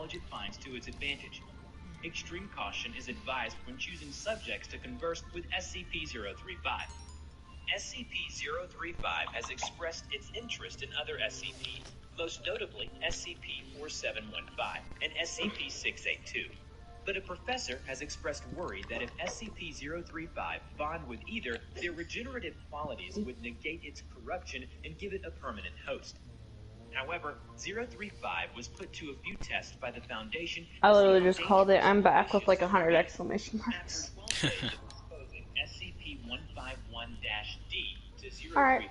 knowledge it finds to its advantage. Extreme caution is advised when choosing subjects to converse with SCP-035. SCP-035 has expressed its interest in other SCPs, most notably SCP-4715 and SCP-682. But a professor has expressed worry that if SCP-035 bond with either, their regenerative qualities would negate its corruption and give it a permanent host. However, 035 was put to a few tests by the Foundation. I literally just called it. I'm back with like 100 exclamation marks. After 12 days of exposing SCP-151-D to 035, Alright,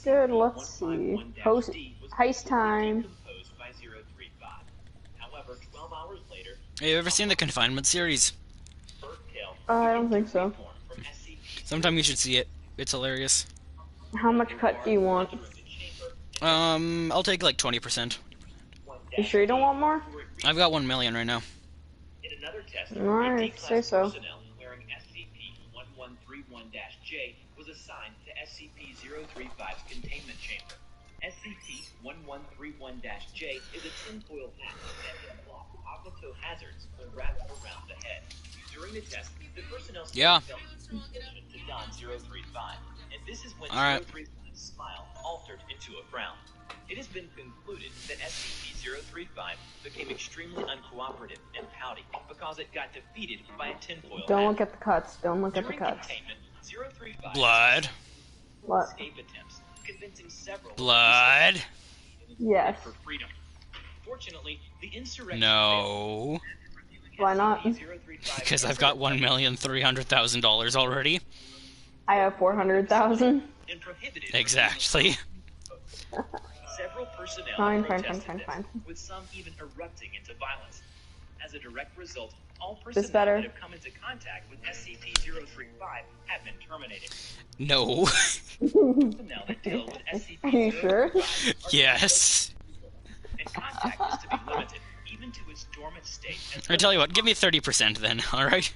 good, let's see. Host heist time. decomposed by 035. However, 12 hours later, Have you ever seen the Confinement series? I don't think so. Sometime you should see it. It's hilarious. How much cut do you want? I'll take like 20%. You sure you don't want more? I've got 1 million right now. Alright, say so. Wearing SCP-1131-J was assigned to SCP-035's containment chamber. SCP-1131-J is a tinfoil hat that can block cognitive hazards when wrapped around the head. During the test, the personnel felt suspicion to Don 035, and this is when 035's smile altered into a frown. It has been concluded that SCP-035 became extremely uncooperative and pouty because it got defeated by a tinfoil hat. Don't look at the cuts. Don't look at the cuts. Containment, 035 Blood. What? Escape attempts, convincing several Blood. Yes. for freedom. Fortunately, the insurrection No. Why not? Because I've got $1,300,000 already. I have 400,000. Exactly. Several personnel Fine, with some even erupting into violence. As a direct result, all personnel better. that have come into contact with SCP-035 have been terminated. No. Personnel that deal with SCP-035 Are you sure? Yes. and contact is to be limited, even to its dormant state. I tell you what, give me 30% then, alright?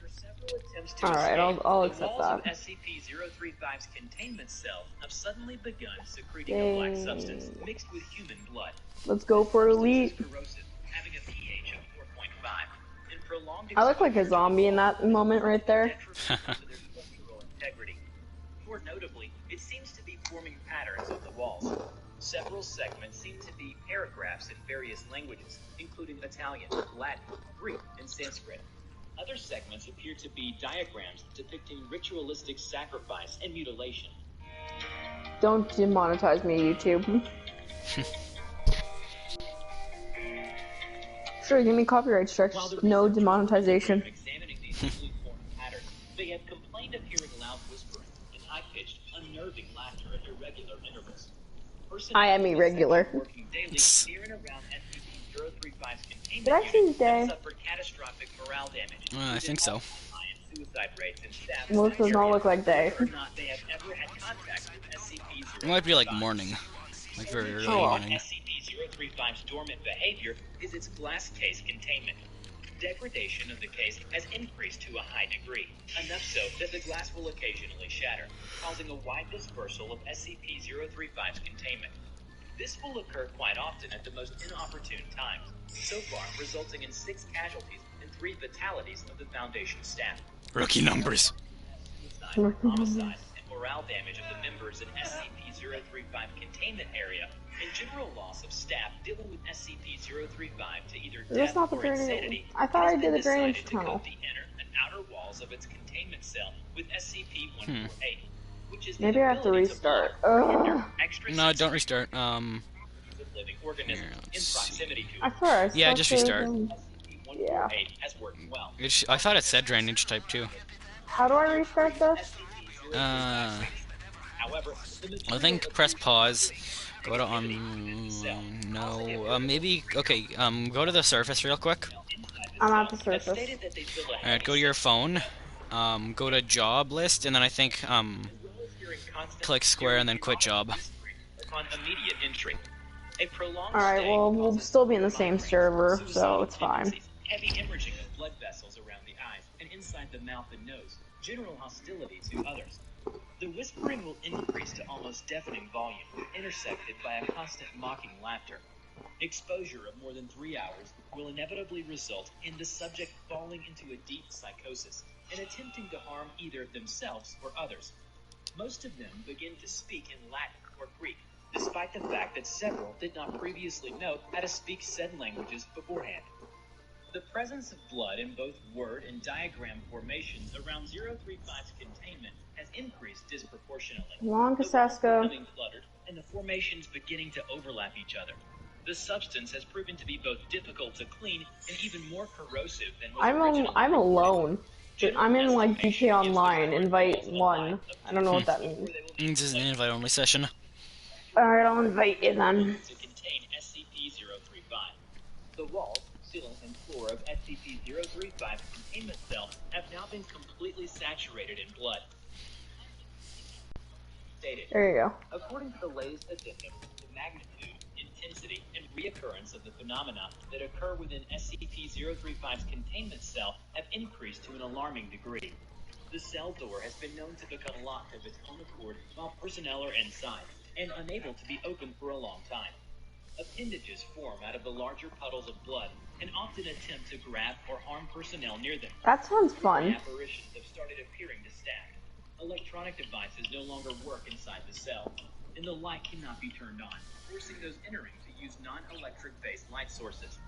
Alright, I'll accept that. The walls of SCP-035's containment cell have suddenly begun secreting a black substance mixed with human blood. Let's go for elite. Corrosive, having a pH of 4.5. And prolonged I look like a zombie in that moment right there. structural integrity. More notably, it seems to be forming patterns on the walls. Several segments seem to be paragraphs in various languages, including Italian, Latin, Greek, and Sanskrit. Other segments appear to be diagrams depicting ritualistic sacrifice and mutilation. Don't demonetize me, YouTube. Sure, give me copyright strikes. No demonetization. Examining these newly formed patterns, they have complained of hearing loud whispering and high-pitched, unnerving laughter at irregular intervals. I am irregular. Working daily near and around SCP-035's containment Did I see unit today? have suffered catastrophic morale damage. I think so. Suicide rates and staff Most does not look like day. or not they have ever had contact with SCP-035. It might be like morning. Like very early Oh. morning. SCP-035's dormant behavior is its glass case containment. Degradation of the case has increased to a high degree, enough so that the glass will occasionally shatter, causing a wide dispersal of SCP-035's containment. This will occur quite often at the most inopportune times, so far resulting in 6 casualties and 3 fatalities of the Foundation staff. Rookie numbers. Homicide and morale damage of the members in SCP-035 containment area, and general loss of staff dealing with SCP-035 to either That's death not the or drainage. insanity. I thought I has did been the drainage decided to tunnel. coat the inner and outer walls of its containment cell with SCP-148, which is the Maybe I have to ability restart. block or hinder Ugh. extra No, don't restart. of living organisms Here, in let's see. proximity to I it. swear I Yeah, saw just something. restart. SCP-148 has worked well. I thought it said drainage type too. How do I restart this? However, I think press pause. Go to maybe, okay, go to the surface real quick. I'm at the surface. Alright, go to your phone. Go to job list, and then I think, click square and then quit job. Upon immediate entry. A prolonged Alright, stay well, we'll causes still be in the same server, so suicidal it's fine. tendencies, heavy hemorrhaging of blood vessels around the eyes and inside the mouth and nose, general hostility to others. The whispering will increase to almost deafening volume, intersected by a constant mocking laughter. Exposure of more than 3 hours will inevitably result in the subject falling into a deep psychosis and attempting to harm either themselves or others. Most of them begin to speak in Latin or Greek, despite the fact that several did not previously know how to speak said languages beforehand. The presence of blood in both word and diagram formations around 035's containment has increased disproportionately. Come on, The walls Kasaska. becoming cluttered and the formations beginning to overlap each other. The substance has proven to be both difficult to clean and even more corrosive than was originally I'm reported. alone. I'm in like Estimation Gtao gives the Online, record invite walls a 1. line of I don't know what that before means. they will be This is an invite-only session. Alright, I'll invite you then. to contain SCP-035. The walls, ceiling, and floor of SCP-035's containment cell have now been completely saturated in blood. Stated. There you go. According to the latest addendum, the magnitude, intensity, and reoccurrence of the phenomena that occur within SCP-035's containment cell have increased to an alarming degree. The cell door has been known to become locked of its own accord while personnel are inside, and unable to be opened for a long time. Appendages form out of the larger puddles of blood and often attempt to grab or harm personnel near them. That sounds fun. Apparitions have started appearing to staff. Electronic devices no longer work inside the cell, and the light cannot be turned on, forcing those entering to use non-electric-based light sources.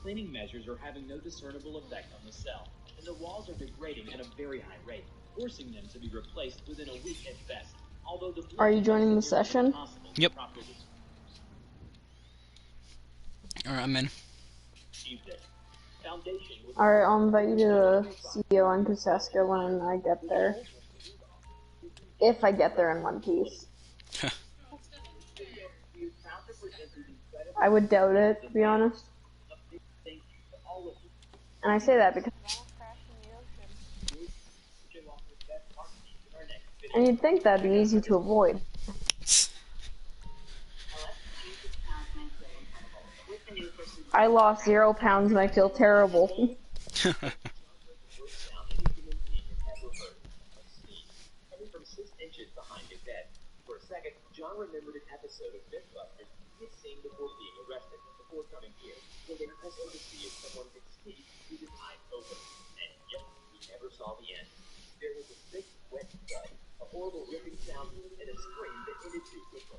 Cleaning measures are having no discernible effect on the cell, and the walls are degrading at a very high rate, forcing them to be replaced within a week at best. Although the Are you joining the session? Yep. Alright, I'm in. Alright, I'll invite you to the CEO on Kasaska when I get there. If I get there in one piece. I would doubt it, to be honest. And I say that because... And you'd think that'd be easy to avoid. I lost 0 pounds and I feel terrible. John remembered an episode of Mythbusters he had seen before being arrested, before coming here, where they pressed him to see if someone could speak with his eyes open. And yet, he never saw the end. There was a thick, wet thud, a horrible ripping sound, and a scream that ended too quickly.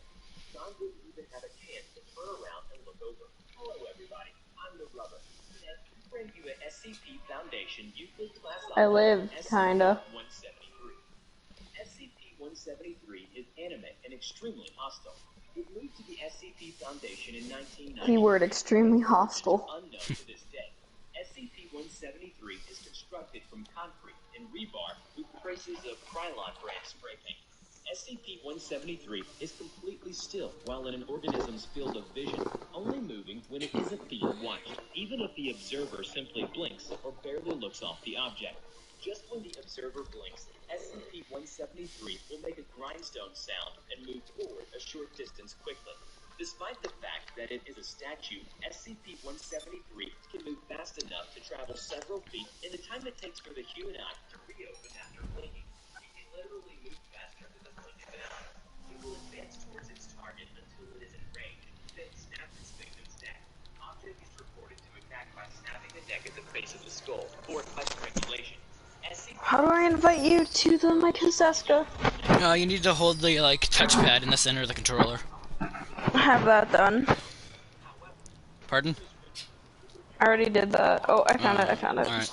John didn't even have a chance to turn around and look over. Hello, everybody. I'm the Rubber. And we bring you a SCP Foundation Euclid class I live, kinda. SCP-173. SCP-173 is animate and extremely hostile. It moved to the SCP Foundation in 1990. Keyword extremely hostile. Unknown to this day. SCP-173 is constructed from concrete and rebar with traces of Krylon brand spray paint. SCP-173 is completely still while in an organism's field of vision, only moving when it isn't being watched, even if the observer simply blinks or barely looks off the object. Just when the observer blinks, SCP-173 will make a grindstone sound and move forward a short distance quickly. Despite the fact that it is a statue, SCP-173 can move fast enough to travel several feet in the time it takes for the human eye to reopen after blinking. It can literally move faster than the blink of an eye. It will advance towards its target until it is in range, then snap its victim's neck. Object is reported to attack by snapping the neck at the base of the skull, or by strangulation. How do I invite you to the Kasaska? You need to hold the, like, touchpad in the center of the controller. I have that done. Pardon? I already did that. Oh, I found it. Alright.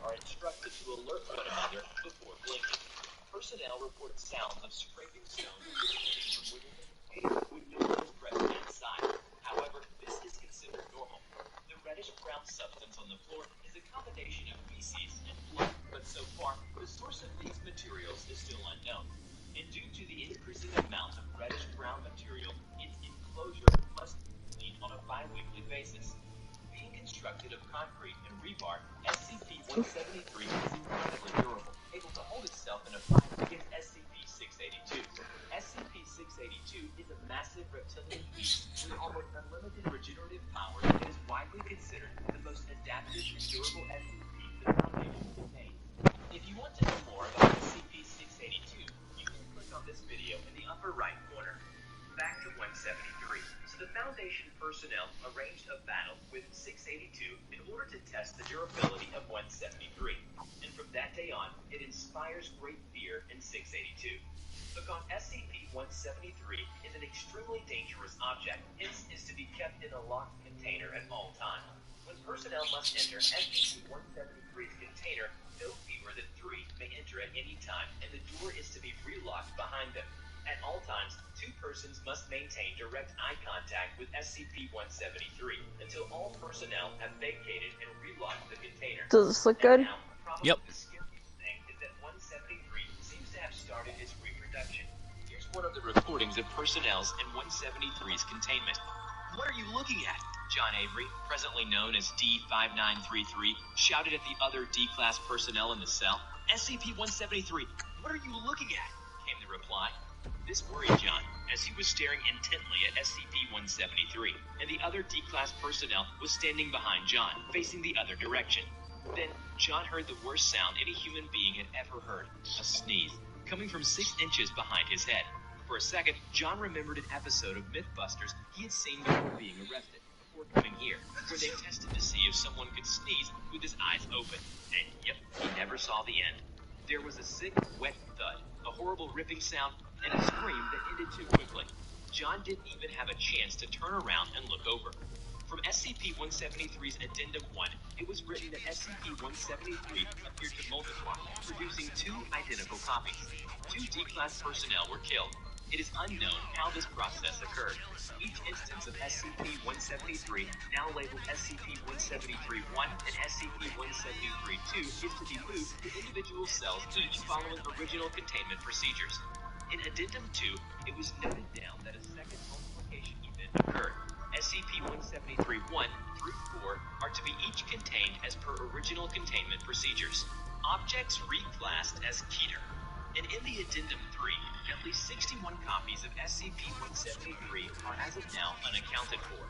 Are instructed to alert one another before blinking. Personnel report sounds of scraping stones with no one is present inside. However, this is considered normal. The reddish-brown substance on the floor is a combination of feces and blood, but so far, the source of these materials is still unknown. And due to the increasing amount of reddish-brown material, its enclosure must be cleaned on a bi-weekly basis. Being constructed of concrete and rebar, SCP-173 is incredibly durable, able to hold itself in a fight against SCP-682. SCP-682 is a massive reptilian beast with almost unlimited regenerative powers and is widely considered the most adaptive and durable SCP the Foundation contains. If you want to know more about SCP-682, you can click on this video in the upper right corner. Back to The Foundation personnel arranged a battle with 682 in order to test the durability of 173, and from that day on, it inspires great fear in 682. Because SCP-173 is an extremely dangerous object, hence is to be kept in a locked container at all times. When personnel must enter SCP-173's container, no fewer than 3 may enter at any time, and the door is to be relocked behind them. At all times, 2 persons must maintain direct eye contact with SCP-173 until all personnel have vacated and relocked the container. Does this look good? Now, Yep. the scariest thing is that 173 seems to have started its reproduction. Here's one of the recordings of personnel's in 173's containment. What are you looking at? John Avery, presently known as D5933, shouted at the other D-Class personnel in the cell. SCP-173, what are you looking at? Came the reply. This worried John, as he was staring intently at SCP-173, and the other D-Class personnel was standing behind John, facing the other direction. Then, John heard the worst sound any human being had ever heard, a sneeze, coming from 6 inches behind his head. For a second, John remembered an episode of Mythbusters he had seen before being arrested, before coming here, where they tested to see if someone could sneeze with his eyes open. And yep, he never saw the end. There was a sick, wet thud, a horrible ripping sound, and a scream that ended too quickly. John didn't even have a chance to turn around and look over. From SCP-173's Addendum 1, it was written that SCP-173 appeared to multiply, producing 2 identical copies. 2 D-Class personnel were killed. It is unknown how this process occurred. Each instance of SCP-173, now labeled SCP-173-1 and SCP-173-2, is to be moved to individual cells each following original containment procedures. In Addendum 2, it was noted down that a second multiplication event occurred. SCP-173-1 through 4 are to be each contained as per original containment procedures. Objects reclassed as Keter. And in the Addendum 3, at least 61 copies of SCP-173 are as of now unaccounted for.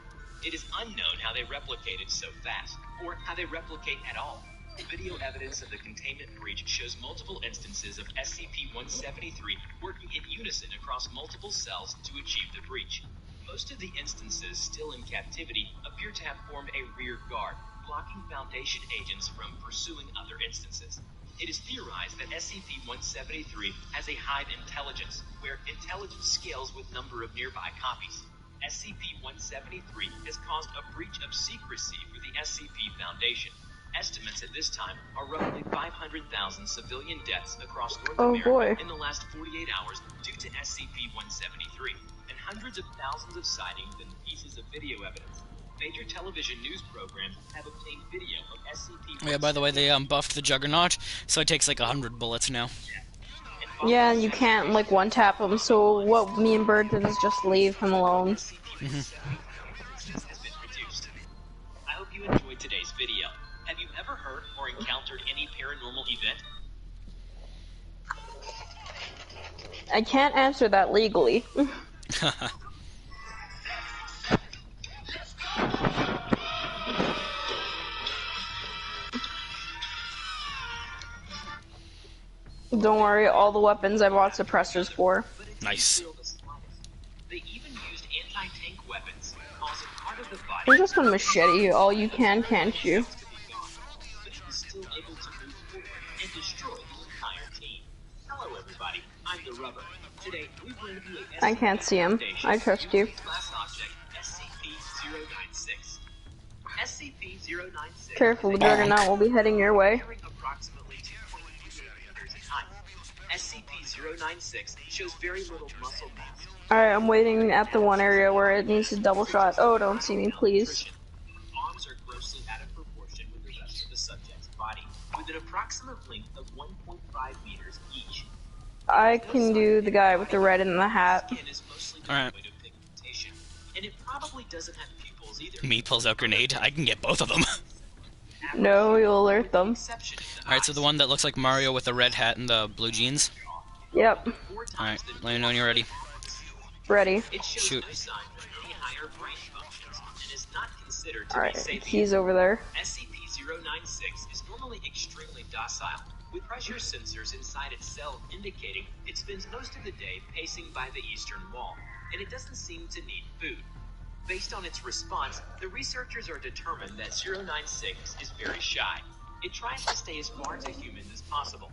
It is unknown how they replicated so fast, or how they replicate at all. Video evidence of the containment breach shows multiple instances of SCP-173 working in unison across multiple cells to achieve the breach. Most of the instances still in captivity appear to have formed a rear guard, blocking Foundation agents from pursuing other instances. It is theorized that SCP-173 has a hive intelligence, where intelligence scales with number of nearby copies. SCP-173 has caused a breach of secrecy for the SCP Foundation. Estimates at this time are roughly 500,000 civilian deaths across North America in the last 48 hours due to SCP-173, and hundreds of thousands of sightings and pieces of video evidence. Major television news programs have obtained video of SCP-173. Oh yeah, by the way, they buffed the Juggernaut, so it takes like 100 bullets now. Yeah, and you can't like one tap them. So what me and Bird did is just leave him alone. I hope you enjoyed today's video. Have you ever heard or encountered any paranormal event? I can't answer that legally. Don't worry, all the weapons I bought suppressors for. Nice. They even used anti-tank weapons, causing part of the body. You're just gonna machete all you can, can't you? But it was still able to move forward and destroy the entire team. Hello, everybody. I'm the Rubber. Today we bring you a I can't see him. I trust you. Class object SCP-096. SCP-096. Careful, the Juggernaut will be heading your way. Approximately 2.8 meters in height. SCP-096 shows very little muscle mass. Alright, I'm waiting at the one area where it needs a double shot. Oh, don't see me, please. Arms are grossly out of proportion with the rest of the subject's body, with an approximate length of 1.5 meters each. I can do the guy with the red in the hat. Skin is mostly Alright. devoid of pigmentation, and it probably doesn't have pupils either. Me pulls out grenade. I can get both of them. No, you'll alert them. Alright, so the one that looks like Mario with the red hat and the blue jeans. Yep, Alright, let me know when you're ready. ready. It shows Shoot. no sign of any higher brain functions and is not considered to be Alright, sapient. he's over there. SCP-096 is normally extremely docile, with pressure sensors inside its cell indicating it spends most of the day pacing by the eastern wall, and it doesn't seem to need food. Based on its response, the researchers are determined that 096 is very shy. It tries to stay as far to humans as possible.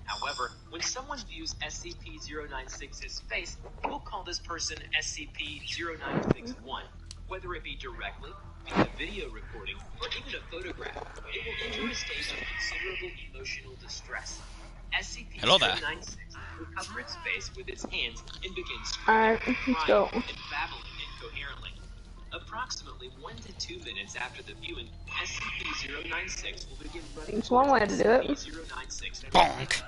However, when someone views SCP-096's face, it will call this person SCP-0961. Whether it be directly, via video recording, or even a photograph, it will enter a state of considerable emotional distress. Hello there. SCP-096 will cover its face with its hands and begin Alright, screaming, let's crying, go. and babbling incoherently. Approximately 1 to 2 minutes after the viewing, SCP-096 will begin running There's one way to do it. SCP-096 Bonk.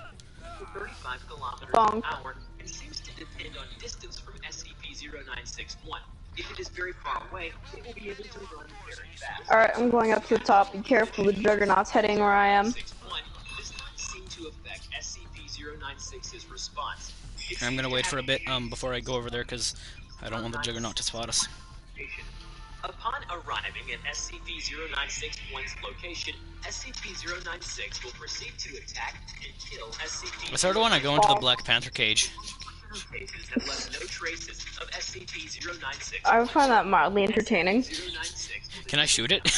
35 kilometers Bonk. per hour and seems to depend on distance from SCP-0961. If it is very far away, it will be able to run very fast. Alright, I'm going up to the top. Be careful, the Juggernaut's heading where I am. 61 does not seem to affect SCP-096's response. I'm gonna wait for a bit before I go over there because I don't want the Juggernaut to spot us. Upon arriving at SCP-0961's location, SCP-096 will proceed to attack and kill SCP-096. I sort of want to go into the Black Panther cage. Cases have left no traces of SCP-096. I would find that mildly entertaining. 096 Can I shoot it?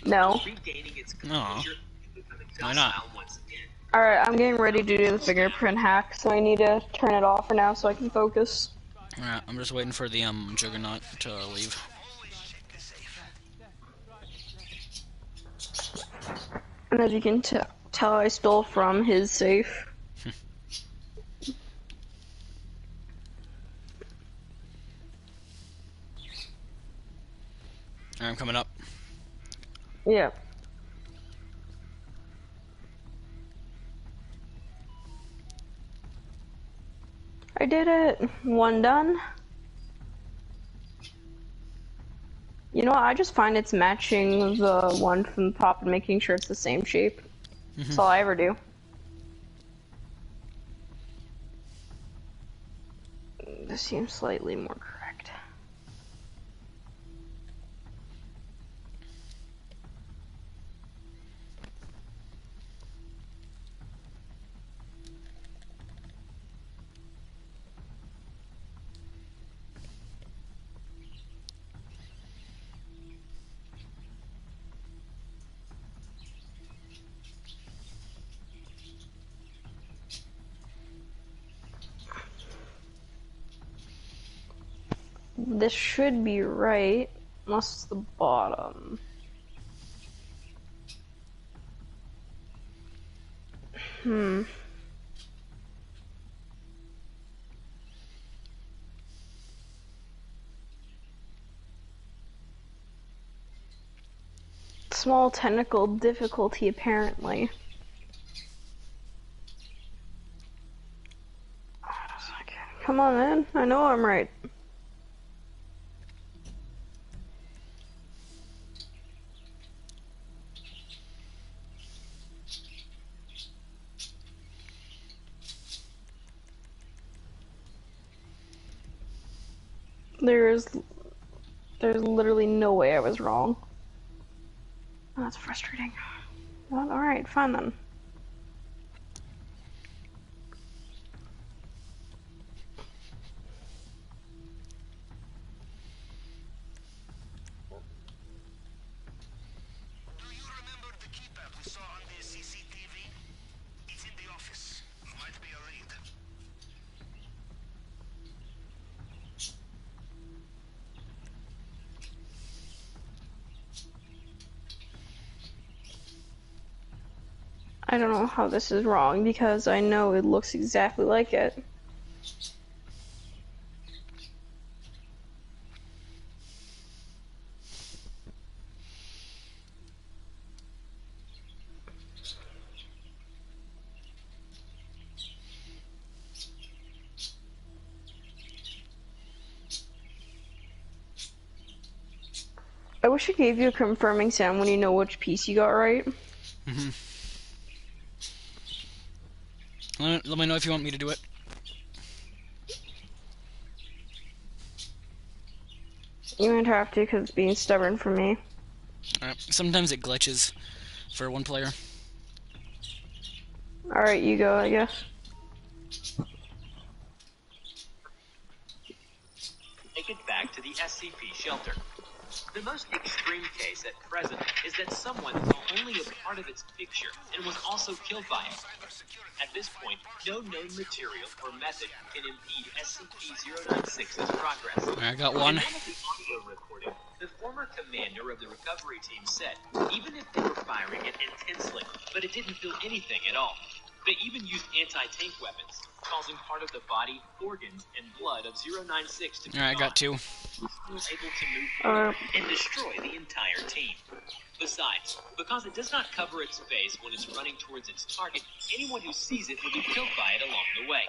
No. regaining its Aw. composure, becoming Why not? docile once again. Alright, I'm getting ready to do the fingerprint hack, so I need to turn it off for now so I can focus. Alright, I'm just waiting for the Juggernaut to leave. And as you can tell, I stole from his safe. Alright, I'm coming up. Yeah. I did it. One done. You know what? I just find it's matching the one from the top and making sure it's the same shape. That's all I ever do. This seems slightly more correct. This should be right, unless it's the bottom. Small technical difficulty, apparently. Come on, man. I know I'm right. There's literally no way I was wrong. Oh, that's frustrating. Well, alright, fine then. Do you remember the keypad we saw on the CCTV? It's in the office. Might be a lead. I don't know how this is wrong because I know it looks exactly like it. I wish it gave you a confirming sound when you know which piece you got right. Let me know if you want me to do it. You won't have to because it's being stubborn for me. Sometimes it glitches for one player. Alright, you go, I guess. Take it back to the SCP shelter. The most extreme case at present is that someone saw only a part of its picture and was also killed by it. At this point, no known material or method can impede SCP-096's progress. I got one. In one of the audio recording, the former commander of the recovery team said, even if they were firing it intensely, but it didn't feel anything at all. They even used anti-tank weapons, causing part of the body, organs, and blood of 096 to be Alright, I got two. able to move forward and destroy the entire team. Besides, because it does not cover its face when it's running towards its target, anyone who sees it will be killed by it along the way.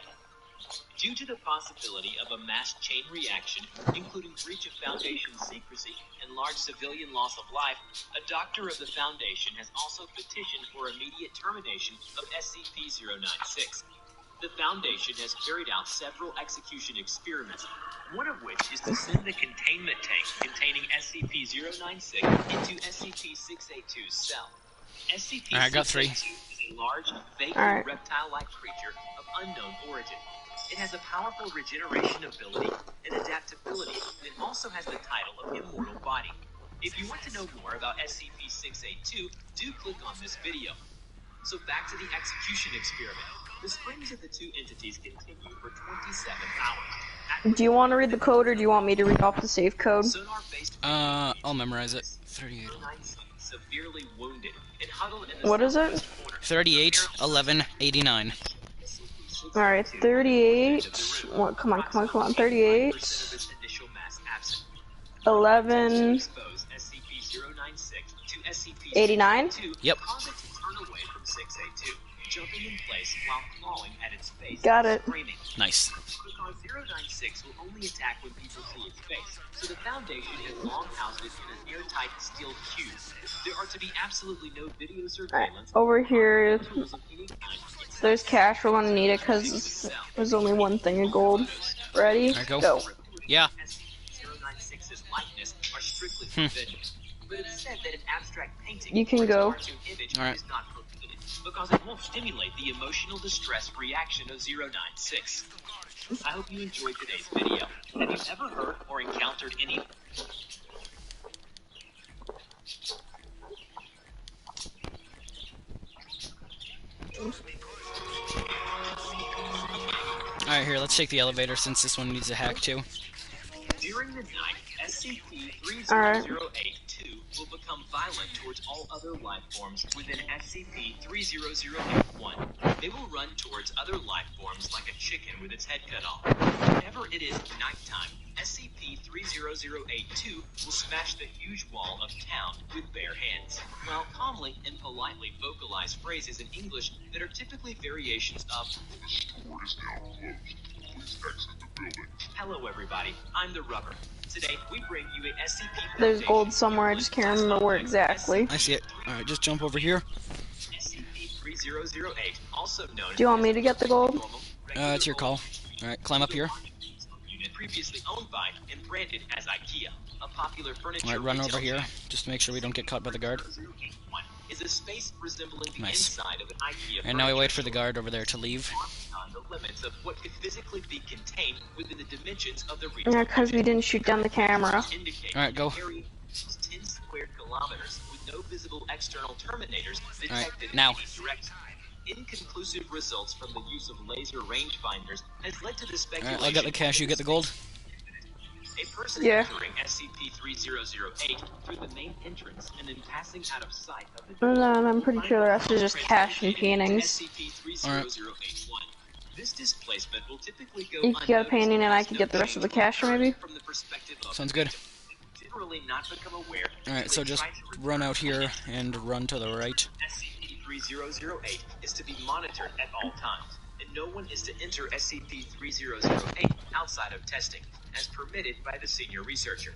Due to the possibility of a mass chain reaction, including breach of Foundation secrecy and large civilian loss of life, a doctor of the Foundation has also petitioned for immediate termination of SCP-096. The Foundation has carried out several execution experiments, one of which is to send the containment tank containing SCP-096 into SCP-682's cell. SCP-682 I got three. is a large, vaguely reptile-like creature of unknown origin. It has a powerful regeneration ability and adaptability, and it also has the title of Immortal Body. If you want to know more about SCP-682, do click on this video. So back to the execution experiment. The springs of the two entities continue for 27 hours. Do you want to read the code, or do you want me to read off the safe code? I'll memorize it. 38. Severely wounded and huddled in the What is it? 38, 11, 89. Alright, 38. What? Come on. 38. 11. 89? Yep. Jumping in place while clawing at its face. Got it. Screaming. Nice. Because 096 will only attack when people see its face, so the Foundation has long housed it in an airtight steel cube. There are to be absolutely no video surveillance. Over here, there's cash. We're gonna need it because there's only one thing of gold. Ready? Alright, go. Go. Yeah. 096's likeness are strictly forbidden. But it's said that an abstract painting You can or its go. cartoon image Alright. is not prohibited because it won't stimulate the emotional distress reaction of 096. I hope you enjoyed today's video. Have you ever heard or encountered any... Alright, here, let's take the elevator since this one needs a hack too. During the night, SCP-30082 will become violent towards all other life forms within SCP-30081. They will run towards other life forms like a chicken with its head cut off. Whenever it is nighttime, SCP-30082 will smash the huge wall of town with bare hands, while calmly and politely vocalize phrases in English that are typically variations of "The store is now closed. Please exit the building." Hello everybody, I'm the Rubber. Today we bring you a SCP. There's gold somewhere. I just can't remember where exactly. I see it. Alright, just jump over here. SCP-3008, also known Do you want me to get the gold? It's your call. Alright, climb up here. Unit previously owned by and branded as IKEA, a popular furniture Alright, run retail over here, chain. just to make sure we don't get caught by the guard. 081 is a space resembling the Nice. inside of an IKEA And now we furniture wait for the guard over there to leave. beyond the limits of what could physically be contained within the dimensions of the retail Yeah, because we didn't shoot down the camera. indicate Alright, go. an area of 10 square kilometers with no visible external terminators detected now. in any direction. Inconclusive results from the use of laser rangefinders has led to the speculation. Alright, I'll get the cash, you get the gold. A person Yeah. entering SCP-3008 through the main entrance and then passing out of sight of the And then I'm pretty sure the rest is just cash and paintings. SCP-30081. This displacement will typically go You could get a unnoticed painting and I as could no get the rest of the cash, change maybe? from the perspective of Sounds good. generally not become aware Alright, so just run out here and run to the right. SCP-3008 is to be monitored at all times, and no one is to enter SCP-3008 outside of testing, as permitted by the senior researcher.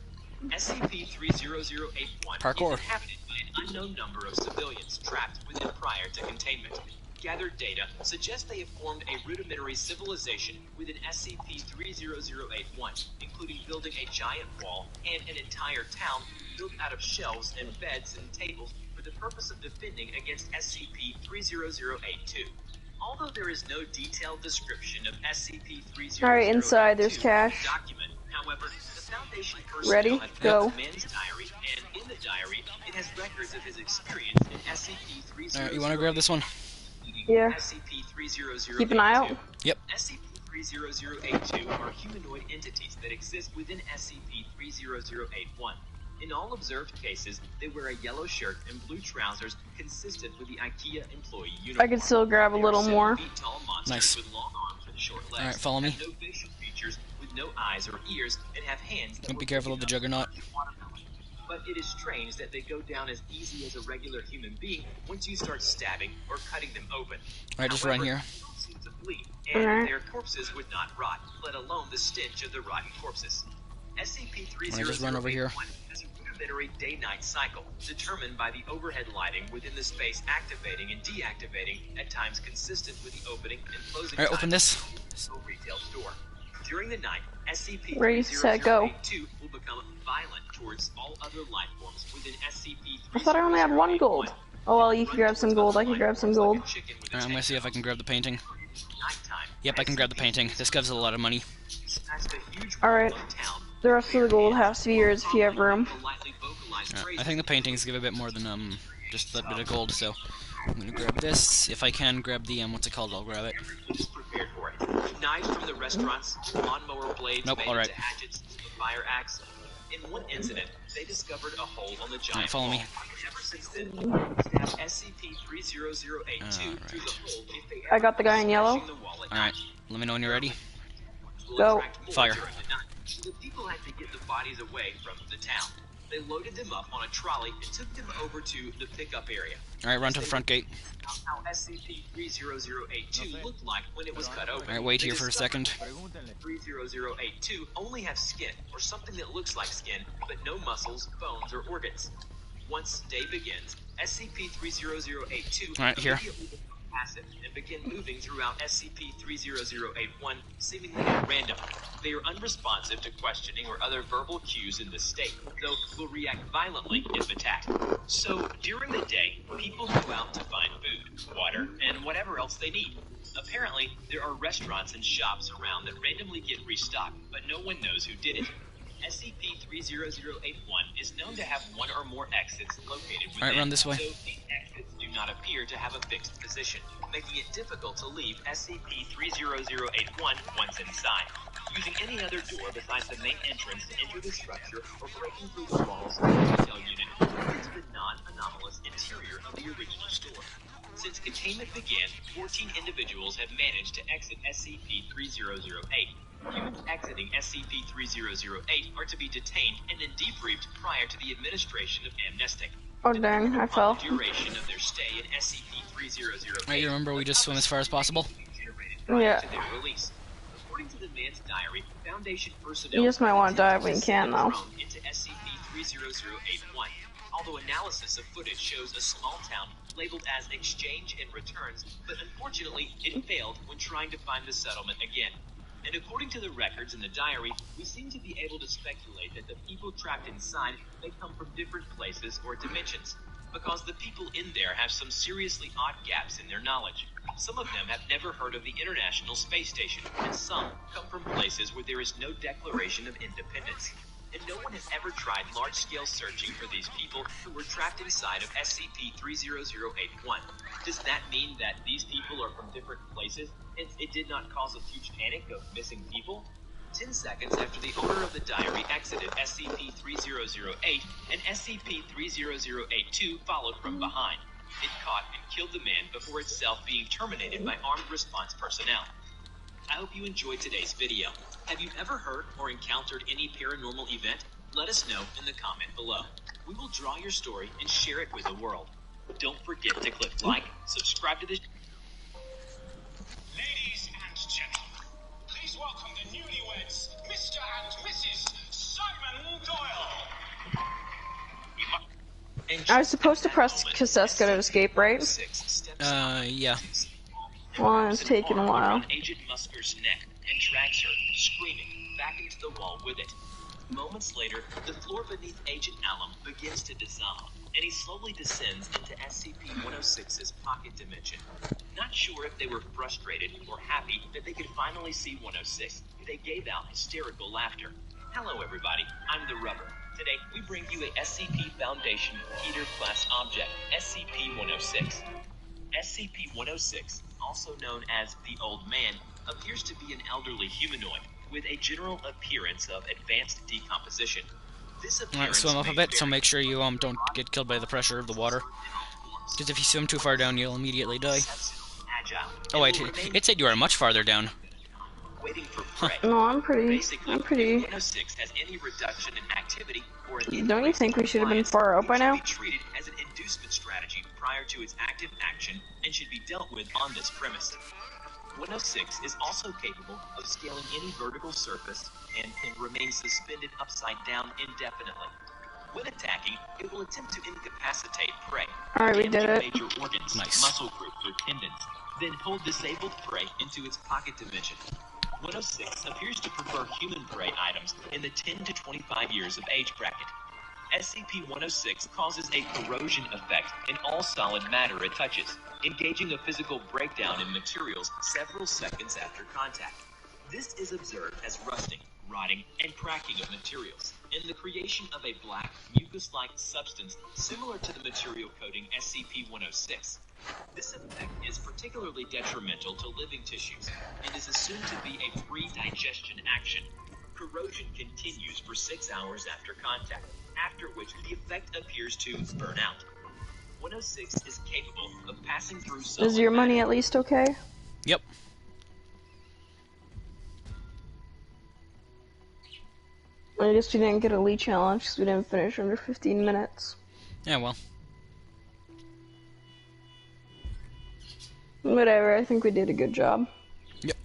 SCP-30081 Parkour. is inhabited by an unknown number of civilians trapped within prior to containment. Gathered data suggests they have formed a rudimentary civilization within SCP-30081, including building a giant wall and an entire town built out of shelves and beds and tables for the purpose of defending against SCP-30082. Although there is no detailed description of SCP-3008 Alright, inside there's cash. document However, the Foundation personnel Ready? have Go. kept the man's diary, and in the diary, it has records of his experience in SCP-3008. Alright, you want to grab this one? Yeah. SCP-3008. Keep an eye out. Yep. SCP-3008-2 are humanoid entities that exist within SCP-30081. In all observed cases, they wear a yellow shirt and blue trousers consistent with the IKEA employee uniform. I could still grab a little more. Nice. With long arms and short legs. Alright, follow me. Have no facial features, with no eyes or ears, and have hands that Be careful of the juggernaut. But it is strange that they go down as easy as a regular human being once you start stabbing or cutting them open. Alright, just run here. They don't seem to bleed, and their corpses would not rot, let alone the stench of the rotten corpses. SCP-3008 just run over here. has a rudimentary day-night cycle, determined by the overhead lighting within the space activating and deactivating, at times consistent with the opening and closing Alright, open this. of a retail store. During the night, Ready, set, go. SCP-3008-2 will become violent towards all other life forms within SCP-3008-1. I thought I only had 1 gold. Oh well, you can grab some gold. I can grab some gold. Alright, I'm gonna see if I can grab the painting. Yep, I can grab the painting. This gives a lot of money. Alright. The rest of the gold has to be yours if you have room. I think the paintings give a bit more than just that bit of gold, so I'm gonna grab this. If I can grab the what's it called, I'll grab it. Knives from the restaurants, lawnmower blades Nope, made alright. into hatchets, a fire axe. In one incident, they discovered a hole on the giant Alright, follow me. wall. Ever since then, stab SCP-3008-2 through the hole if they I got the guy in yellow. the wall at Alright, night. let me know when you're ready. Will Go. attract more Fire. during the night. The people had to get the bodies away from the town. They loaded them up on a trolley and took them over to the pickup area. Alright, run to the front gate. How SCP-3008-2 looked like when it was cut open. Alright, wait They here for a discovered second. 3008-2 only have skin, or something that looks like skin, but no muscles, bones, or organs. Once day begins, SCP-3008-2 Alright, here. immediately becomes passive and begin moving throughout SCP-3008-1 seemingly at random. They are unresponsive to questioning or other verbal cues in this state, though will react violently if attacked. So, during the day, people go out to find food, water, and whatever else they need. Apparently, there are restaurants and shops around that randomly get restocked, but no one knows who did it. SCP-30081 is known to have one or more exits located within. Alright, run this way. So these exits do not appear to have a fixed position, making it difficult to leave SCP-30081 once inside. Using any other door besides the main entrance to enter the structure or breaking through the walls of the retail unit into the non-anomalous interior of the original store. Since containment began, 14 individuals have managed to exit SCP-3008. Humans exiting SCP-3008 are to be detained and then debriefed prior to the administration of amnestic. Oh dang, I fell. The duration of their stay in SCP-3008. Alright, you remember we just swim as far as possible? Yeah. To their release. According to the man's diary, Foundation personnel You just might want to die when you can, though. into SCP-30081. Although analysis of footage shows a small town labeled as exchange and returns, but unfortunately it failed when trying to find the settlement again. And according to the records in the diary, we seem to be able to speculate that the people trapped inside may come from different places or dimensions, because the people in there have some seriously odd gaps in their knowledge. Some of them have never heard of the International Space Station, and some come from places where there is no declaration of independence. And no one has ever tried large-scale searching for these people who were trapped inside of SCP-30081. Does that mean that these people are from different places, and it did not cause a huge panic of missing people? 10 seconds after the owner of the diary exited SCP-3008, and SCP-30082 followed from behind. It caught and killed the man before itself being terminated by armed response personnel. I hope you enjoyed today's video. Have you ever heard or encountered any paranormal event? Let us know in the comment below. We will draw your story and share it with the world. Don't forget to click like, subscribe to this. Ladies and gentlemen, please welcome the newlyweds, Mr. and Mrs. Simon Doyle. I was supposed to press Kaseska to escape, right? Yeah. Well, it's taking a while. Agent Musker's neck and drags her, screaming, back into the wall with it. Moments later, the floor beneath Agent Alum begins to dissolve, and he slowly descends into SCP-106's pocket dimension. Not sure if they were frustrated or happy that they could finally see 106, they gave out hysterical laughter. Hello everybody, I'm the Rubber. Today we bring you a SCP Foundation Heater Class Object, SCP-106. SCP-106, also known as the Old Man, appears to be an elderly humanoid with a general appearance of advanced decomposition. This Alright, appearance swim up a may bit, so vary make sure you don't get killed by the pressure of the water. Because if you swim too far down, you'll immediately die. agile, Oh wait, and will remain it said you are much farther down. waiting for prey. No, I'm pretty. Basically, I'm pretty. if 106 has any reduction in activity or an Don't you increase think in we should have been compliance, far out by it should now? be treated as an inducement strategy prior to its active action and should be dealt with on this premise. 106 is also capable of scaling any vertical surface and can remain suspended upside down indefinitely. When attacking, it will attempt to incapacitate prey, Alright, we did damaging it. major organs, Nice. muscle groups, or tendons, then pull disabled prey into its pocket dimension. 106 appears to prefer human prey items in the 10 to 25 years of age bracket. SCP-106 causes a corrosion effect in all solid matter it touches, engaging a physical breakdown in materials several seconds after contact. This is observed as rusting, rotting, and cracking of materials, and the creation of a black, mucus-like substance similar to the material coating SCP-106. This effect is particularly detrimental to living tissues and is assumed to be a pre-digestion action. Corrosion continues for 6 hours after contact, after which the effect appears to burn out. 106 is capable of passing through solid Is your money matter. at least okay? Yep. I guess we didn't get a lead challenge because we didn't finish under 15 minutes. Yeah, well. Whatever, I think we did a good job. Yep.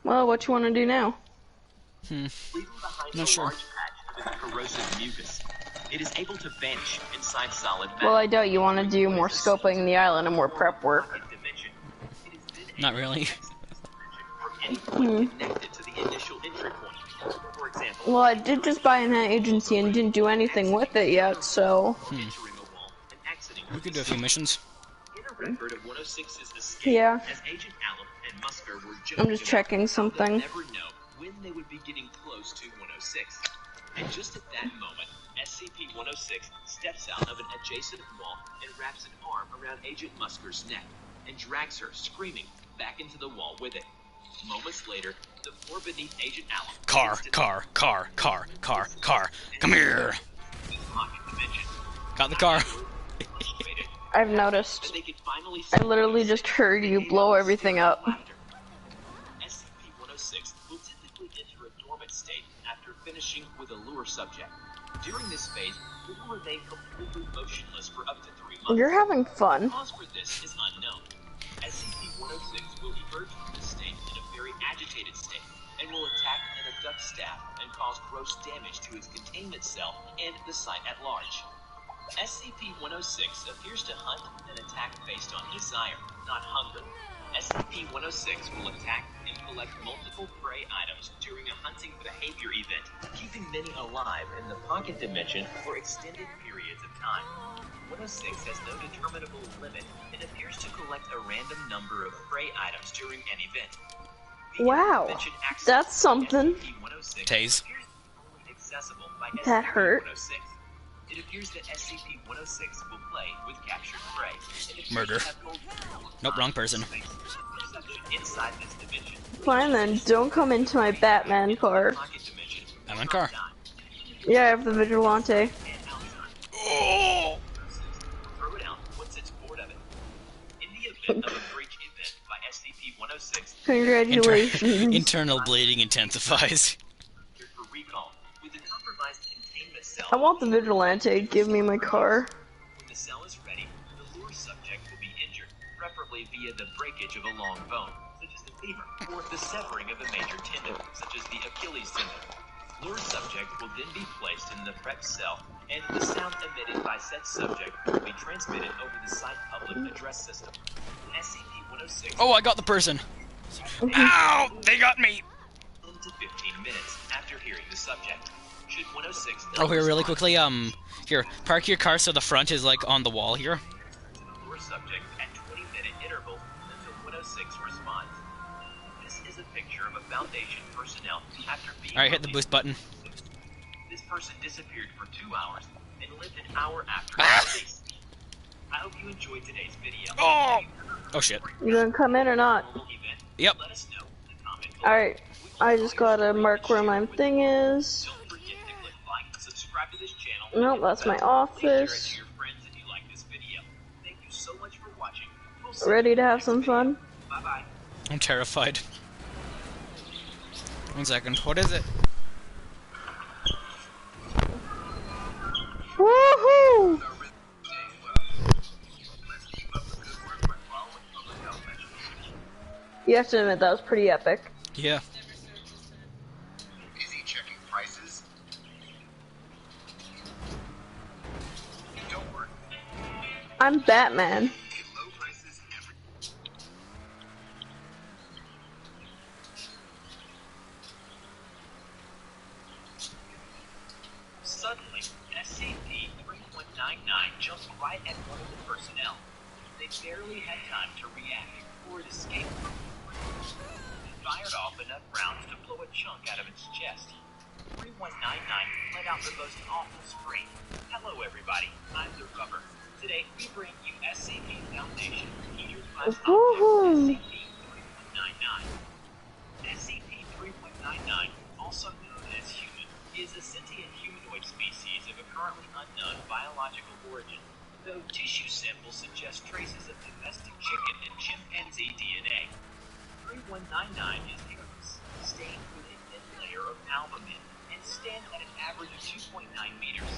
Well, what you want to do now? Leaving behind Not a sure. large patch of corrosive mucus. It is able to vanish inside solid matter. Well, I doubt you want to do more scoping the island and more prep work. Dimension. It is then Not really. for any point connected to the initial entry point. For example, Well, I did just buy an agency and didn't do anything with it yet, so... entering a wall and exiting We could do a few missions. in a record of 106's escape, Yeah. as Agent Allen and Musker were joking I'm just about checking how something. they'll never know when they would be getting close to 106. And just at that moment, SCP-106 steps out of an adjacent wall and wraps an arm around Agent Musker's neck and drags her, screaming, back into the wall with it. Moments later, the floor beneath Agent Allen Car. Come here. pocket dimension. Got the car. Frustrated I've noticed. that they could finally I literally just heard you blow everything up. SCP-106 will typically enter a dormant state after finishing with a lure subject. During this phase, it will remain completely motionless for up to 3 months. You're having The fun. cause for this is unknown. SCP-106 will emerge from this state in a very agitated state and will attack and abduct staff and cause gross damage to its containment cell and the site at large. SCP-106 appears to hunt and attack based on desire, not hunger. SCP-106 will attack and collect multiple prey items during a hunting behavior event, keeping many alive in the pocket dimension for extended periods of time. 106 has no determinable limit and appears to collect a random number of prey items during an event. The Wow, interdimension access that's something. SCP-106 Tase. appears to be only accessible by That hurt. SCP-106. It appears that SCP-106 will play with captured prey. and appears to Murder. have control Nope, wrong person. inside this dimension. Fine then, don't come into my Batman car. Pocket dimension I'm in car. Yeah, I have the Vigilante. and outside. Oh! Throw it out once it's bored of it. In the event of a breach event by SCP-106, Congratulations. Internal bleeding intensifies. for recall, with the compromised containment cell. I want the Vigilante, give me my car. When the cell is ready, the lure subject will be injured, preferably via the breakage of a long bone, such as the femur, or the severing of a major tendon, such as the Achilles tendon. Lure subject will then be placed in the prep cell, and the sound emitted by said subject will be transmitted over the site public address system. SCP-106... Oh, I got the person. Ow! They got me! 10 to 15 minutes after hearing the subject. Should 106... Oh, here, really quickly, here, park your car so the front is, like, on the wall here. To the lure subject at 20-minute intervals until 106 responds. This is a picture of a Foundation personnel after being... Alright, hit the boost button. This person disappeared for 2 hours and lived an hour after his release. I hope you enjoyed today's video. Oh! Oh, shit. You gonna come in or not? Yep. Let us know in the comment below. Alright, I just gotta mark where my thing is. Don't forget to click like, subscribe to this channel. Nope, that's my Please share it office. to your friends if you like this video. Thank you so much for watching. We'll see Ready you to in the have next some video. fun? Bye-bye. I'm terrified. 1 second, what is it? Woohoo! You have to admit, that was pretty epic. Yeah. Is he checking prices? Don't worry. I'm Batman. Get low prices every... Suddenly, SCP-3199 jumped right at one of the personnel. They barely had time to react, or it escaped. It fired off enough rounds to blow a chunk out of its chest. 3199 let out the most awful scream. Hello everybody, I'm the Rubber. Today we bring you SCP Foundation Procedure Class Woohoo! Object SCP-3199. SCP-3199, also known as human, is a sentient humanoid species of a currently unknown biological origin, though tissue samples suggest traces of domestic chicken and chimpanzee DNA. 3199 is hairless, stained with a thin layer of albumin, and stands at an average of 2.9 meters.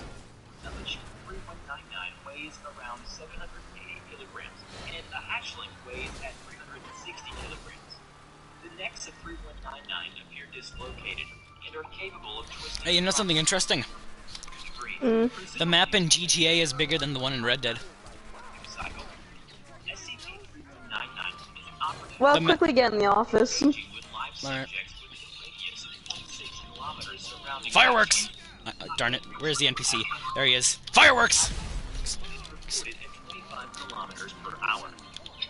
A mature 3199 weighs around 780 kilograms, and a hatchling weighs at 360 kilograms. The necks of 3199 appear dislocated and are capable of twisting. Hey, you know something interesting? The map in GTA is bigger than the one in Red Dead. Well, The ma- quickly get in the office. Alright. Fireworks! Darn it, where's the NPC? There he is. Fireworks! At 25 kilometers per hour.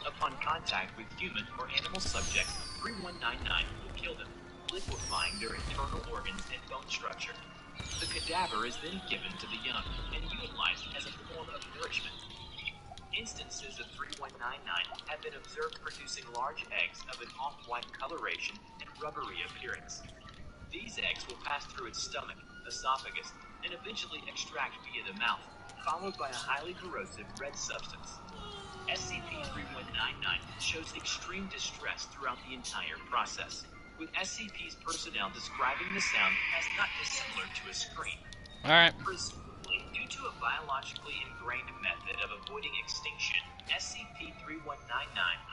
Upon contact with human or animal subjects, 3199 will kill them, liquefying their internal organs and bone structure. The cadaver is then given to the young and utilized as a form of nourishment. Instances of 3199 have been observed producing large eggs of an off-white coloration and rubbery appearance. These eggs will pass through its stomach, esophagus, and eventually extract via the mouth, followed by a highly corrosive red substance. SCP-3199 shows extreme distress throughout the entire process, with SCP's personnel describing the sound as not dissimilar to a scream. Alright. Presumably, due to a biologically ingrained method of avoiding extinction, SCP-3199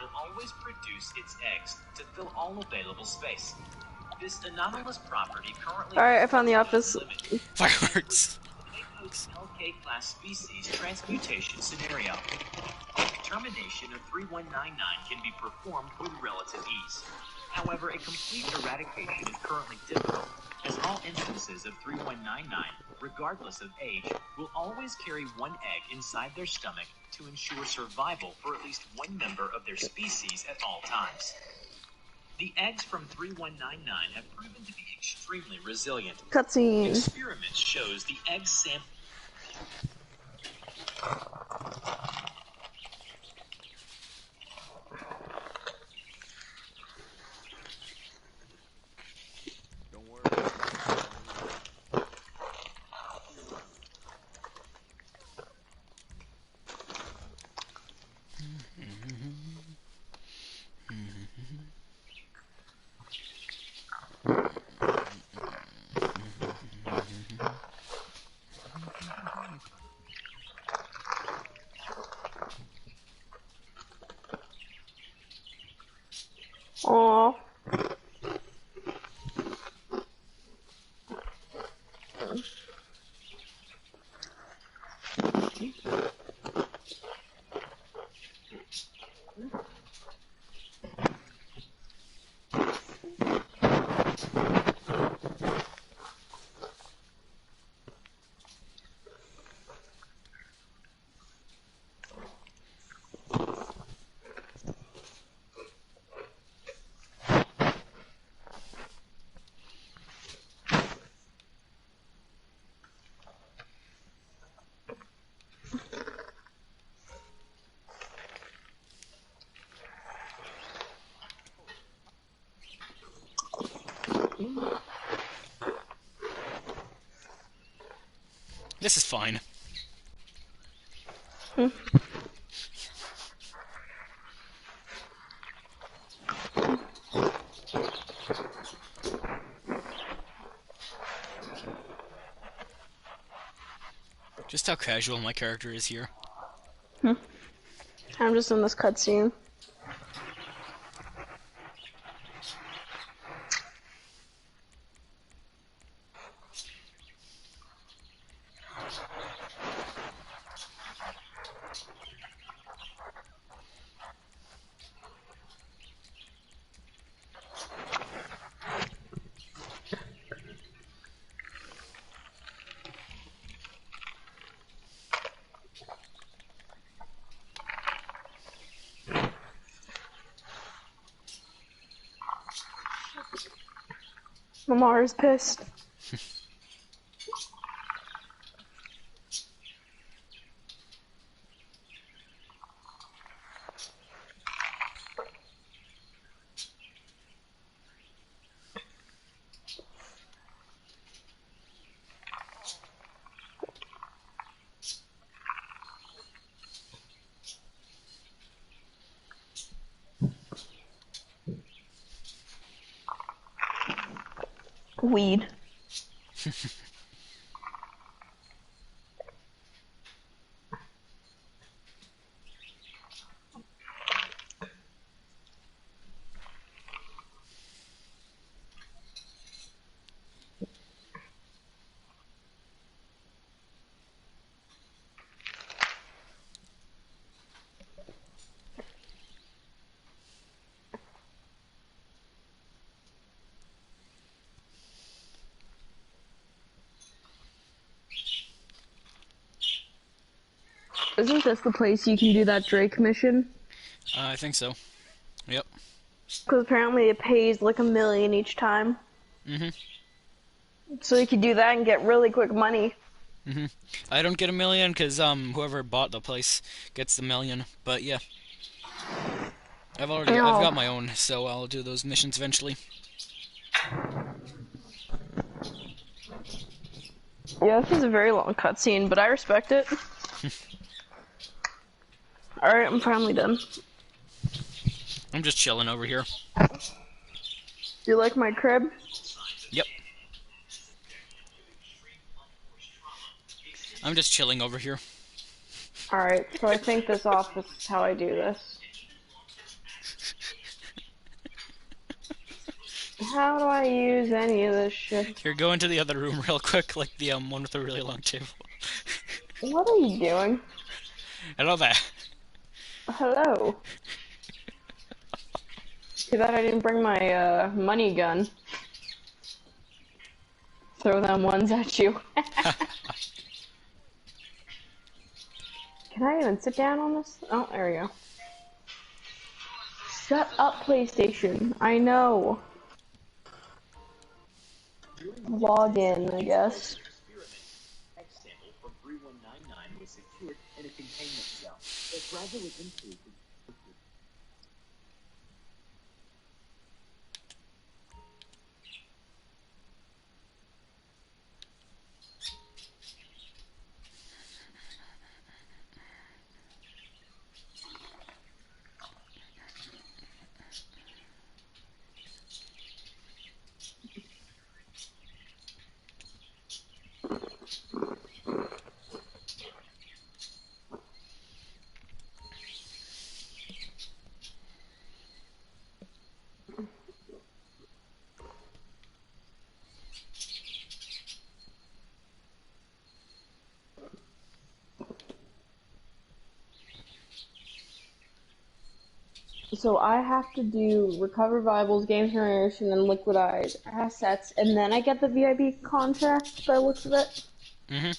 will always produce its eggs to fill all available space. This anomalous property currently... Alright, I found the office. Fireworks! LK class species transmutation scenario. Extermination of 3199 can be performed with relative ease. However, a complete eradication is currently difficult, as all instances of 3199, regardless of age, will always carry one egg inside their stomach to ensure survival for at least one member of their species at all times. The eggs from 3199 have proven to be extremely resilient. Cutscene. Experiments shows the egg sample. Aww. this is fine. Just how casual my character is here. I'm just in this cutscene. Lamar's pissed. Weed. Isn't this the place you can do that Drake mission? I think so. Yep. Because apparently it pays like $1 million each time. Mhm. So you can do that and get really quick money. Mhm. I don't get $1 million because whoever bought the place gets the $1 million. But yeah, I've got my own, so I'll do those missions eventually. Yeah, this is a very long cutscene, but I respect it. Alright, I'm finally done. I'm just chilling over here. Do you like my crib? Yep. I'm just chilling over here. Alright, so I think this off. This is how I do this. How do I use any of this shit? Here, go into the other room real quick, like the one with the really long table. What are you doing? Hello there. Hello. Too bad I didn't bring my money gun. Throw them ones at you. Can I even sit down on this? Oh, there we go. Shut up, PlayStation. I know. Log in, I guess. X sample from 3199 was secured in a containment cell that gradually increased. So I have to do recover Bibles, game generation, and liquidize assets, and then I get the VIP contract by the looks of it. Mm-hmm.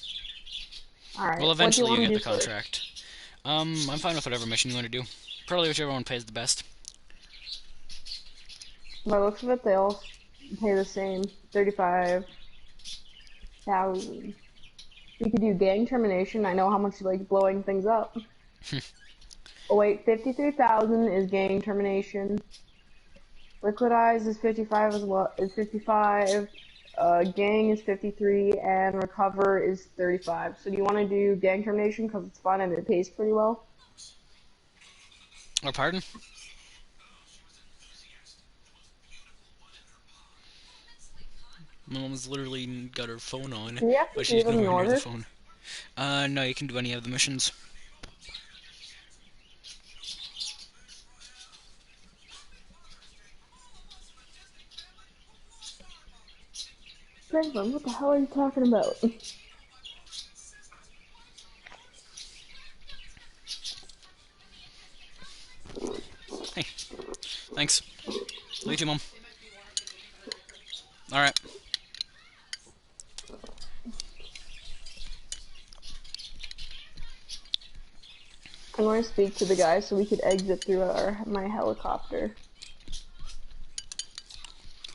Alright. Well, eventually you get the first? contract. I'm fine with whatever mission you want to do. Probably whichever one pays the best. By the looks of it, they all pay the same, 35,000. You could do gang termination. I know how much you like blowing things up. Oh wait, 53,000 is gang termination. Liquidize is 55 as well. Is 55. Gang is 53, and recover is 35. So do you want to do gang termination because it's fun and it pays pretty well? Oh, pardon? Mom's literally got her phone on, Do we have to but do she's them in nowhere near the order? phone. No, you can do any of the missions. Franklin, what the hell are you talking about? Hey, thanks. Love you too, Mom. Alright. I'm going to speak to the guy so we could exit through my helicopter.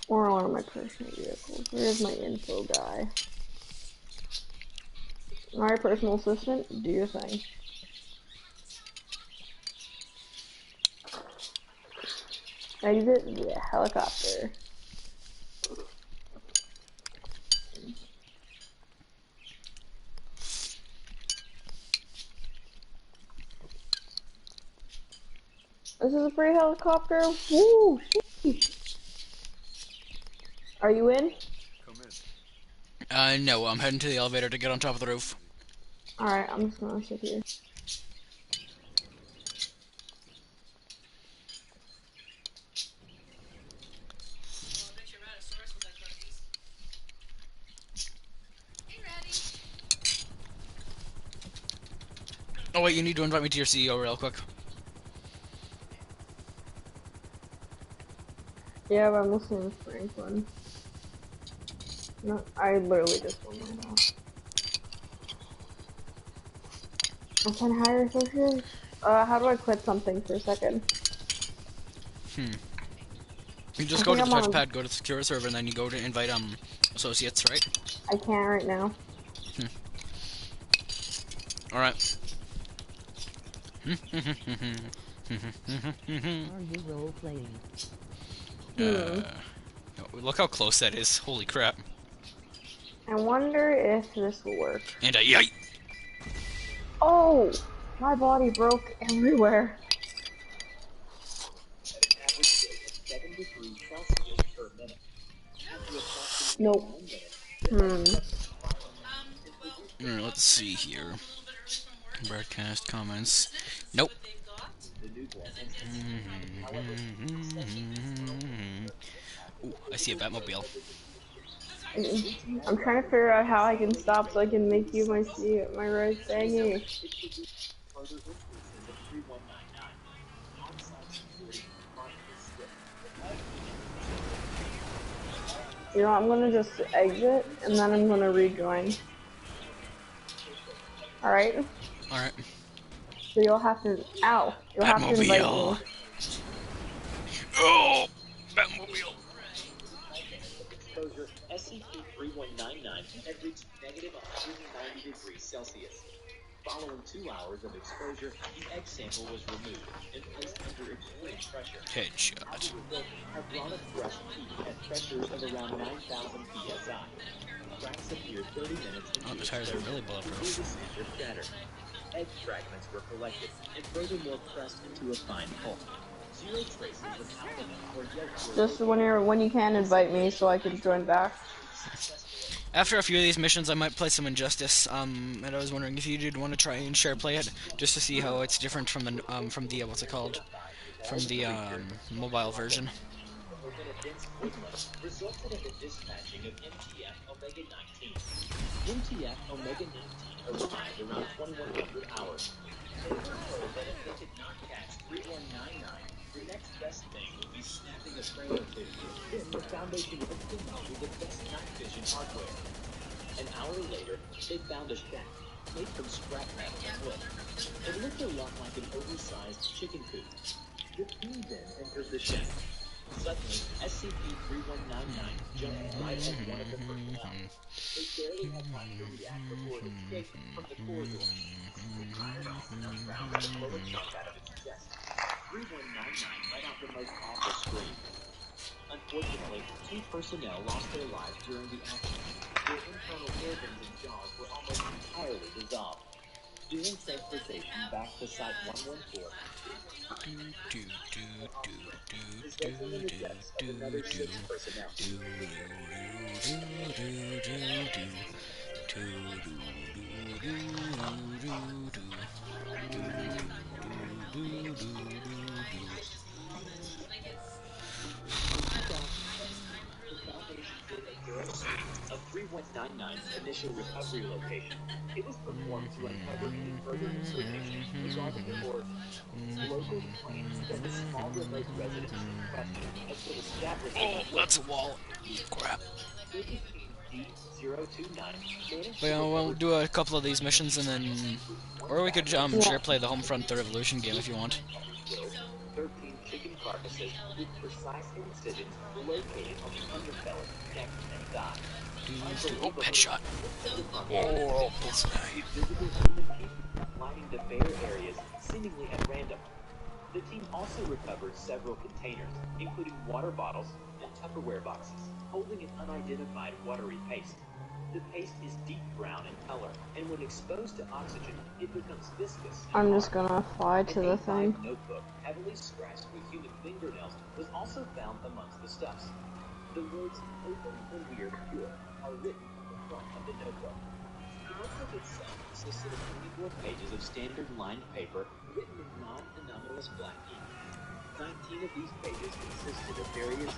Or one of my personal vehicles. Where's my info guy? Alright, personal assistant, do your thing. Exit via helicopter. This is a free helicopter. Woo! Sheesh. Are you in? No, I'm heading to the elevator to get on top of the roof. Alright, I'm just gonna sit here. Oh wait, you need to invite me to your CEO real quick. Yeah, but I'm listening to Franklin. No, I literally just won my house. I can hire associates. How do I quit something for a second? You just go to the touchpad, go to secure server, and then you go to invite associates, right? I can't right now. Alright. Look how close that is. Holy crap. I wonder if this will work. And a yite! Oh! My body broke everywhere. Nope. Let's see here. Broadcast comments. Nope. Ooh, I see a Batmobile. I'm trying to figure out how I can stop so I can make you my right thingy. You know, I'm gonna just exit and then I'm gonna rejoin. Alright? Alright. So you'll have to. Ow! You'll have to invite me. Oh! Batmobile! Exposure SCP-3199 had reached negative 190 degrees Celsius. Following 2 hours of exposure, the egg sample was removed and placed under extreme pressure. Headshot. Have brought up fresh heat at pressures of around 9,000 psi. Cracks appeared 30 minutes into Oh, the tires are really bulletproof. the center shattered. Egg fragments were collected and furthermore pressed into a fine pulp. Zero traces of alpha or yolk. Just when you can invite me so I can join back. After a few of these missions, I might play some Injustice. And I was wondering if you did want to try and share play it, just to see how it's different from the what's it called, from the mobile version. Resulted in the dispatching of MTF Omega-19. MTF Omega-19 arrived around 2100 hours. They were told that if they could not catch 3199, the next best thing would be snapping a frame or two. Then the Foundation would continue with the best night vision hardware. An hour later, they found a shack made from scrap metal and wood. It looked a lot like an oversized chicken coop. The team then entered the shack. Suddenly, SCP-3199 jumped right at one of the personnel. They barely had time to react before it escaped from the corridor. Bullet shot out of its chest. 3199 let out the most awful scream. Unfortunately, 2 personnel lost their lives during the accident. Their internal organs and jaws were almost entirely dissolved. During transportation back to Site 114, resulting in the deaths of another 6 personnel. The Foundation did a thorough sweep of 3199's initial recovery location. It was performed to uncover any further information regarding the origins. Locals claimed that the small remote residence in question has been established Oh, that's a wall. Crap. Service Team D029 managed But to yeah, we'll recover do a couple of these missions and then, or we could Yeah. share play the Homefront the Revolution game if you want. 13 chicken carcasses with precise incisions located on the underbelly, neck, and thigh. Oh, headshot. Oh, bullseye. Visible human teeth lining the bare areas seemingly at random. The team also recovered several containers, including water bottles and Tupperware boxes, holding an unidentified watery paste. The paste is deep brown in color, and when exposed to oxygen, it becomes viscous. I'm just gonna fly to the An thing. A5 notebook, heavily scratched with human fingernails, was also found amongst the stuffs. The words "open and weird pure" are written on the front of the notebook. The notebook itself consisted of 24 pages of standard lined paper written in non-anomalous black ink. 19 of these pages consisted of various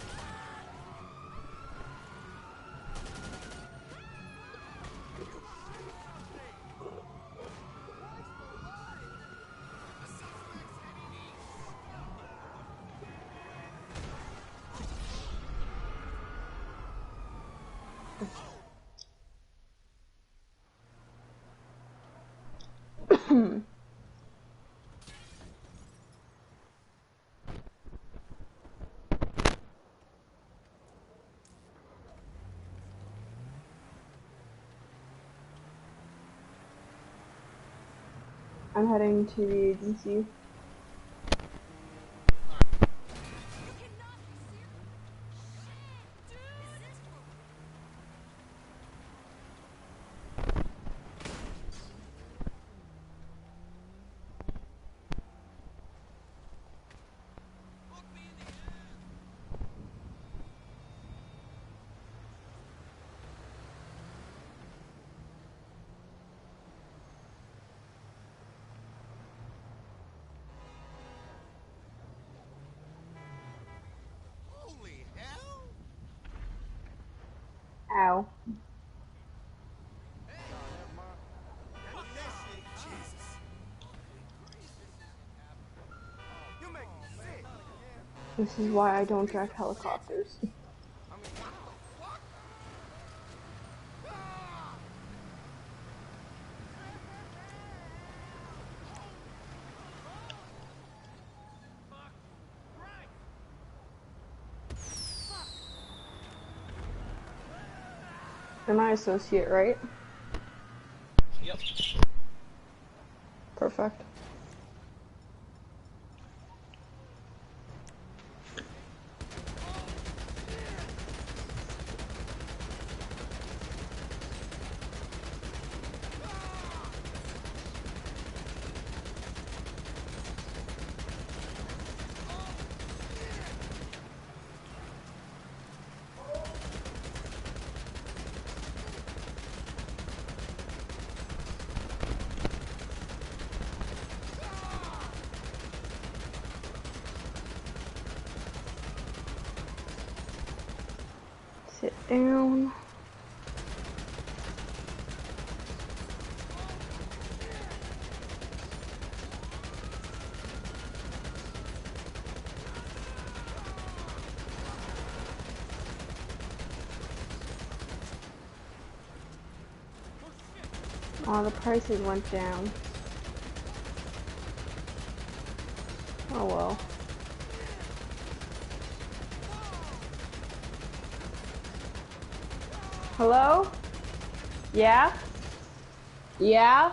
I'm heading to the agency. Holy hell! Ow. Fuck that shit! Jesus! You make me sick! This is why I don't drive helicopters. I mean, what the fuck? Am I associate, right? Yep. Perfect. Sit down. Oh, the prices went down. Oh well. Hello? Yeah? Yeah?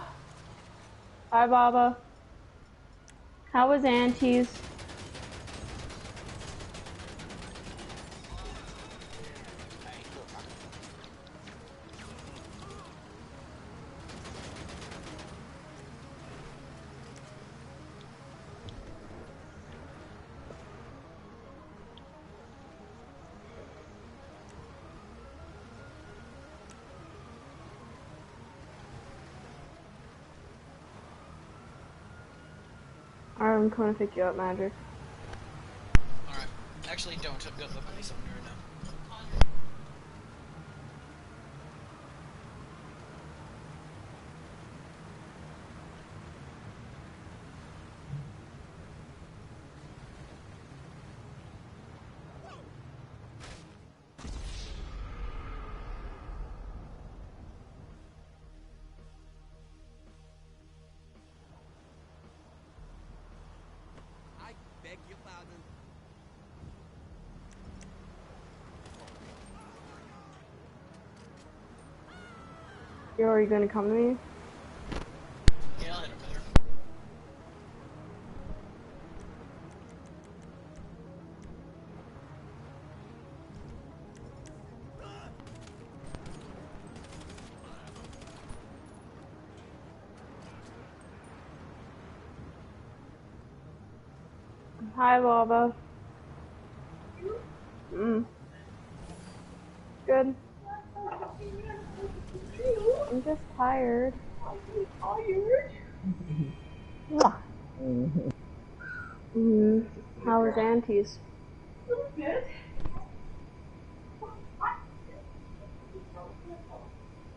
Hi, Baba. How was Auntie's? I'm coming to pick you up, Magic. Alright. Actually, don't. I've got somebody right now. I beg your pardon. Yo, are you gonna come to me? Yeah, I'll hit him there. Hi, Lava. Good. I'm just tired. Mwah. How was Auntie's?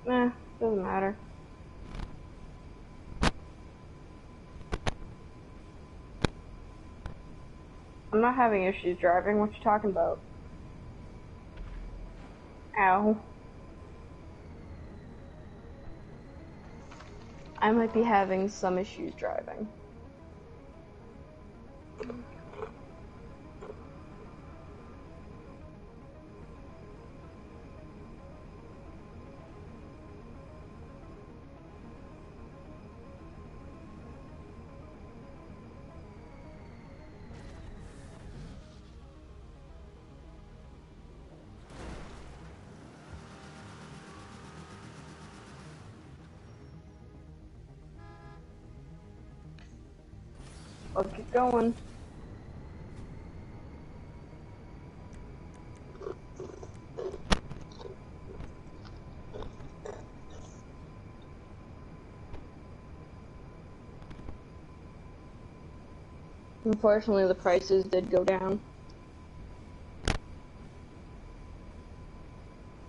Doesn't matter. I'm not having issues driving. What you talking about? Ow. I might be having some issues driving. Let's get going. Unfortunately, the prices did go down.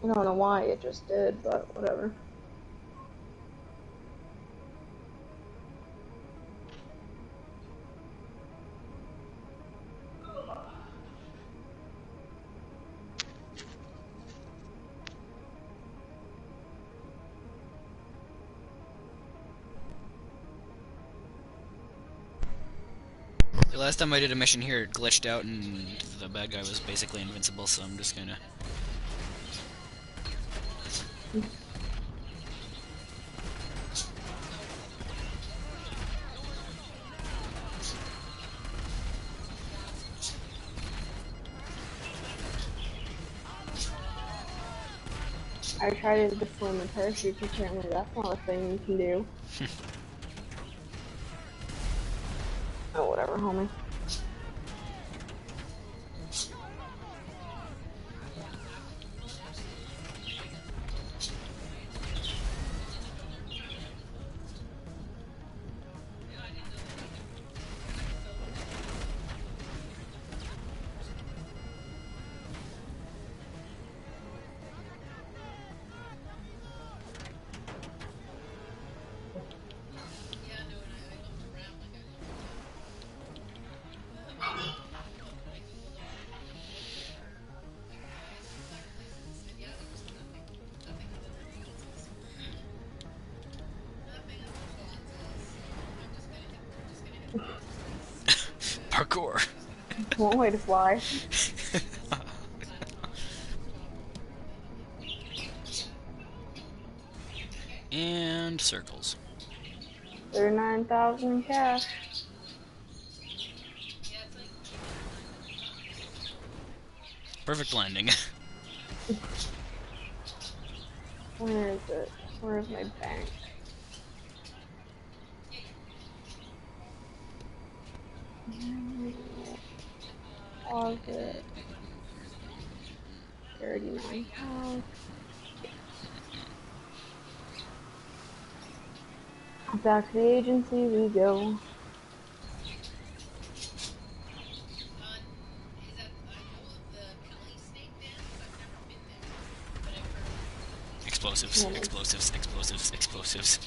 I don't know why it just did, but whatever. The last time I did a mission here, it glitched out and the bad guy was basically invincible, so I'm just gonna... I tried to deploy my parachute, apparently that's not a thing you can do. Oh, whatever, homie. Parkour! One way to fly. And circles. 39,000 cash. Perfect landing. Where is it? Where is my bank? Deposit. 39 pounds. Back to the agency we go. Explosives, explosives, explosives, explosives.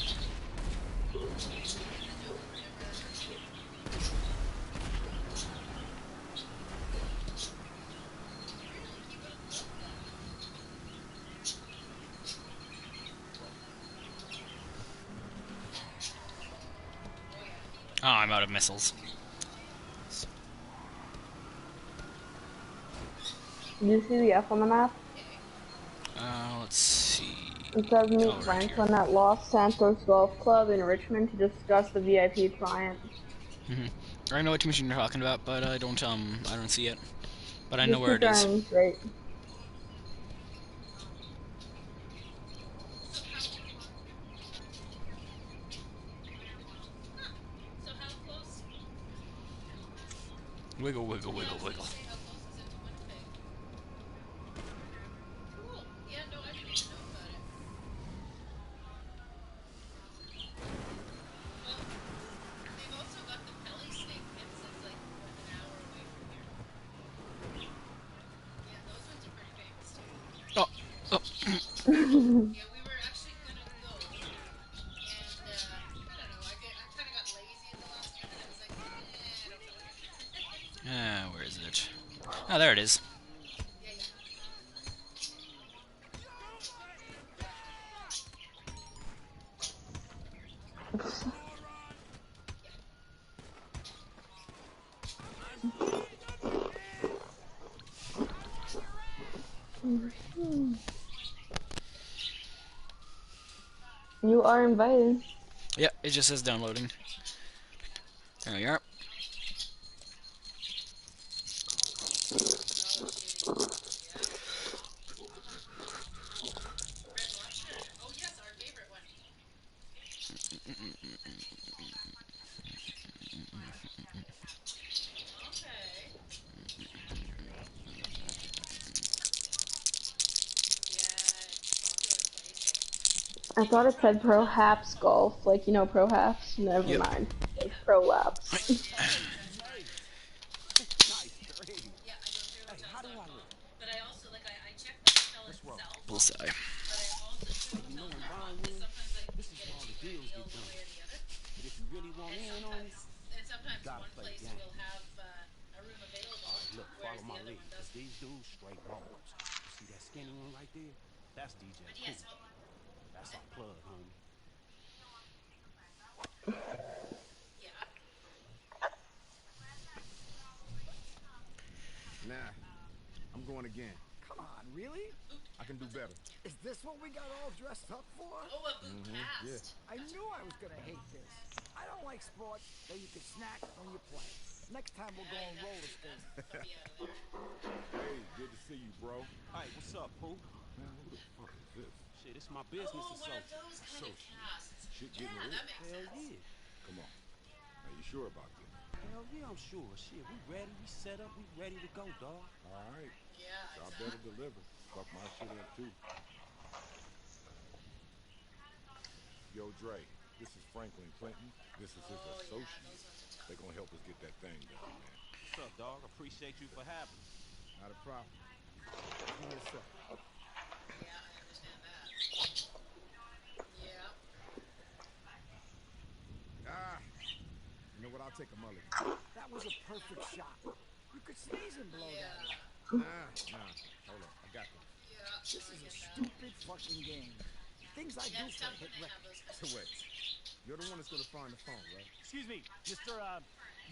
Oh, I'm out of missiles. Do you see the F on the map? Let's see. It says meet Oh, right Franklin here. at Los Santos Golf Club in Richmond to discuss the VIP client. I know what mission you're talking about, but I don't see it. But I know Just where keep it is. driving straight. Wiggle, wiggle, wiggle, wiggle. Oh, oh. Where is it? Oh, there it is. You are invited. Yep, it just says downloading. There we are. I thought it said Pro Haps Golf, like, you know, Pro Haps? Never Yep. mind. It's Pro Laps. Nice dream. Hey, how do I look? Let's roll. Bullseye. Hey, you know when Brian wins, this is where all the deals get done. But if you really want in on it, you gotta play the game. All right, look, follow my lead. Cause these dudes straight balls. You see that skinny one right there? That's DJ Cool. That's our plug, homie. Nah, I'm going again. Come on, really? I can do better. Is this what we got all dressed up for? Yeah. I knew I was gonna hate this. I don't like sports that you can snack when you play. Next time we'll go on roller skating. Hey, good to see you, bro. Hey, what's up, Pooh? Man, who the fuck is this? Shit, it's my business associate. Shit getting real. Hell yeah. Come on. Are you sure about this? Hell yeah, I'm sure. Shit, we ready, we set up, we ready to go, dawg. All right. So I better deliver. Fuck my shit up too. Yo, Dre, this is Franklin Clinton. This is his associate. They're gonna help us get that thing done, man. What's up, dawg? Appreciate you for having me. Not a problem. Give me a sec. You know what? I'll take a mulligan. That was a perfect shot. You could sneeze and blow that up. Nah. Hold on. I got this. This is a stupid fucking game. Things I do for a hit record. So wait. You're the one that's gonna find the phone, right? Excuse me, Mr.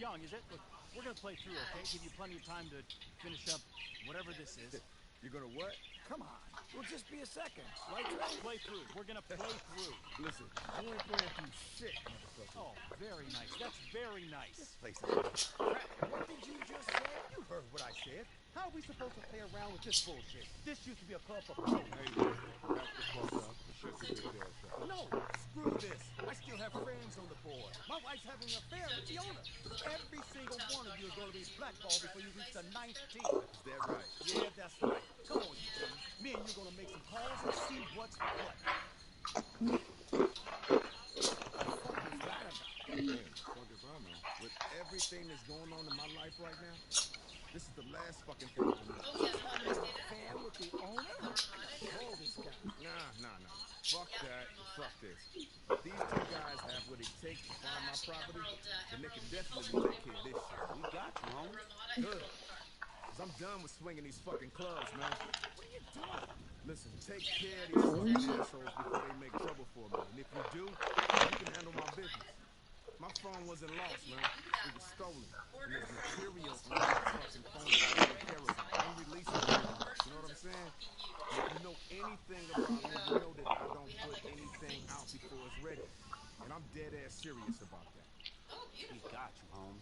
Young, is it? Look, we're gonna play through, okay? Give you plenty of time to finish up whatever this is. You're gonna what? Come on. It'll just be a second. Right, Trey? Play through. We're gonna play through. Listen, you ain't playing through shit, motherfucker. Oh, very nice. That's very nice. Place is What did you just say? You heard what I said. How are we supposed to play around with this bullshit? This used to be a club for pros. Hey, man, back the fuck up. Shut your big ass up. No, screw this. I still have friends on the board. My wife's having an affair with the owner. Every single one of you is going to be blackballed before you reach the 9th tee. Is that right? Yeah, that's right. Come on, you two. Me and you are going to make some calls and see what's what. Man, fuck if I know. With everything that's going on in my life right now, This is the last fucking thing I need. You have an affair with the owner? Call this guy. Nah. Fuck that. Fuck this. If these two guys have what it takes to find my property, then they can definitely take care of this shit. We got you, homie. Good. Cause I'm done with swinging these fucking clubs, man. What are you doing? Listen, take care of these fucking assholes before they make trouble for me. And if you do, you can handle my business. My phone wasn't lost, man. It was stolen. And there's material on that fucking phone that I don't care about. Unreleasable. You know what I'm saying? And if you know anything about me, you know that I don't put anything out before it's ready. And I'm dead ass serious about that. We got you, homie.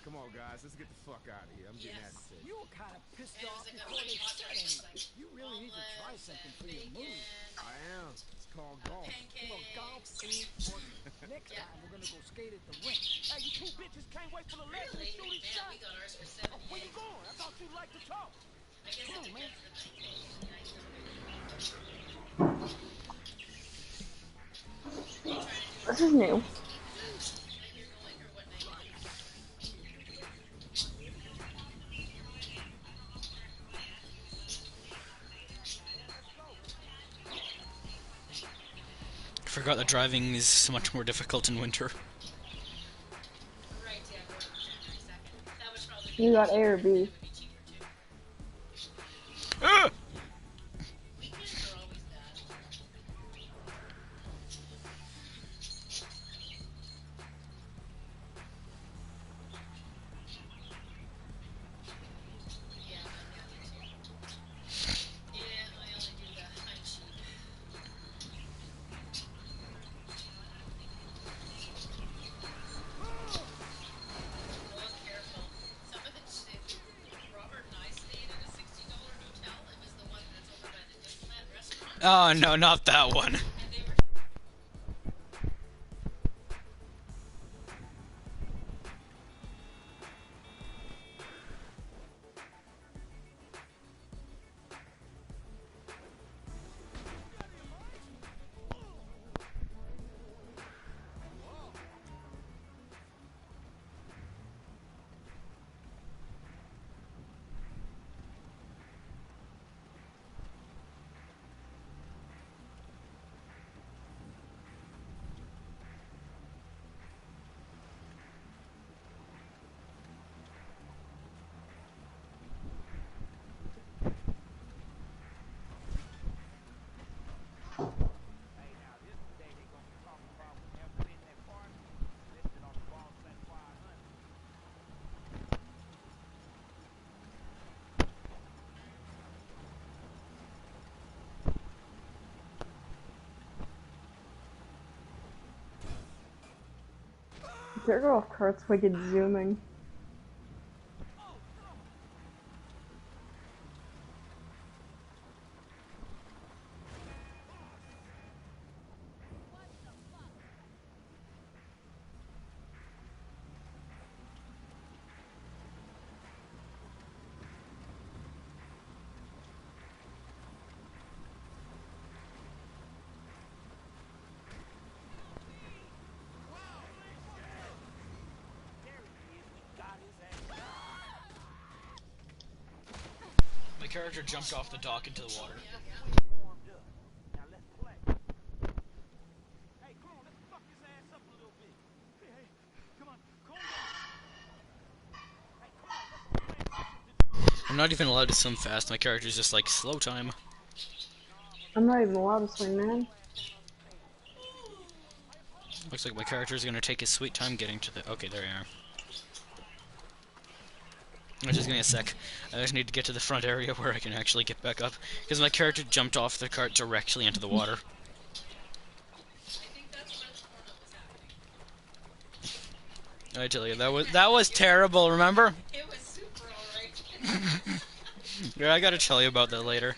Come on, guys. Let's get the fuck out of here. I'm getting agitated. You were kind of pissed off before they said anything. You really need to try something for your mood. I am. It's called golf. Well, golf ain't working. Next time, we're gonna go skate at the rink. Hey, you two bitches can't wait for the lesson to shoot each shot. Where you going? I thought you liked to talk. Come on, man. This is new. I forgot that driving is so much more difficult in winter. You got A or B. Ah! Oh no, not that one. There go off Kurt's wicked zooming. My character jumped off the dock into the water. Warmed up. Now let's play. Hey, come on, let's fuck his ass up a little bit. Hey, come on, calm down. Hey, come on, let's play. I'm not even allowed to swim fast. My character's just like slow time. I'm not even allowed to swing, man. Looks like my character's gonna take his sweet time getting to the. Okay, there you are. Just give me a sec. I just need to get to the front area where I can actually get back up, because my character jumped off the cart directly into the water. I tell you, that was terrible. Remember? It was super alright. Yeah, I gotta tell you about that later.